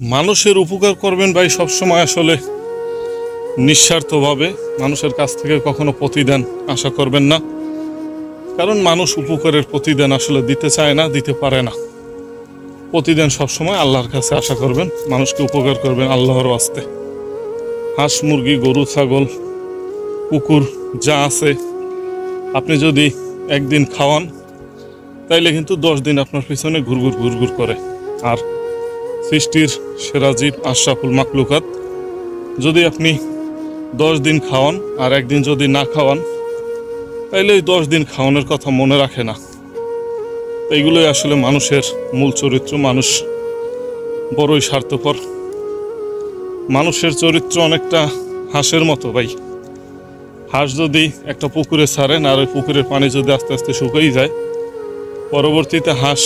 মানুষের উপকার করবেন ভাই সবসময় আসলে নিঃস্বার্থভাবে। মানুষের কাছ থেকে কখনো প্রতিদান আশা করবেন না, কারণ মানুষ উপকারের প্রতিদান আসলে দিতে চায় না, দিতে পারে না। প্রতিদান সবসময় আল্লাহর কাছে আশা করবেন, মানুষকে উপকার করবেন আল্লাহর ওয়াস্তে। হাঁস মুরগি গরু ছাগল কুকুর যা আছে আপনি যদি একদিন খাওয়ান তাইলে কিন্তু 10 দিন আপনার পিছনে ঘুরঘুর ঘুরঘুর করে। আর সৃষ্টির সেরা জীব আশরাফুল মাখলুকাত যদি আপনি 10 দিন খাওয়ান আর একদিন যদি না খাওয়ান তাইলে ওই 10 দিন খাওয়ানোর কথা মনে রাখে না। এইগুলোই আসলে মানুষের মূল চরিত্র। মানুষ বড়ই স্বার্থপর। মানুষের চরিত্র অনেকটা হাঁসের মতো ভাই। হাঁস যদি একটা পুকুরে ছাড়েন আর ওই পুকুরের পানি যদি আস্তে আস্তে শুকিয়ে যায়, পরবর্তীতে হাঁস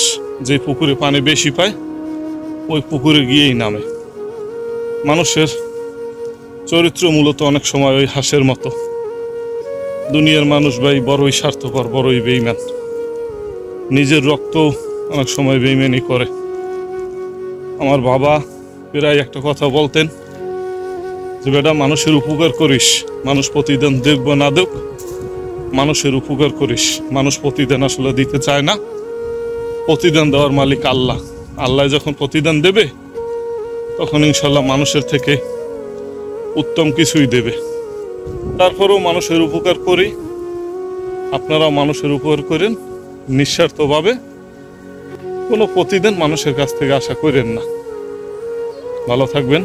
যে পুকুরে পানি বেশি পায় ওই পুকুরে গিয়েই নামে। মানুষের চরিত্র মূলত অনেক সময় ওই হাঁসের মতো। দুনিয়ার মানুষ ভাই বড়ই স্বার্থপর, বড়ই বেঈমান। নিজের রক্ত অনেক সময় বেঈমানি করে। আমার বাবা প্রায় একটা কথা বলতেন যে বেটা মানুষের উপকার করিস, মানুষ প্রতিদান দেখব না দেখ, মানুষের উপকার করিস। মানুষ প্রতিদান আসলে দিতে চায় না। প্রতিদান দেওয়ার মালিক আল্লাহ। আল্লাহ যখন প্রতিদান দেবে তখন ইনশাল্লাহ মানুষের থেকে উত্তম কিছুই দেবে। তারপরেও মানুষের উপকার করি, আপনারাও মানুষের উপকার করেন নিঃস্বার্থভাবে। কোনো প্রতিদান মানুষের কাছ থেকে আশা করেন না। ভালো থাকবেন।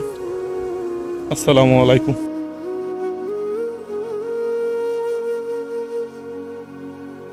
আসসালামু আলাইকুম।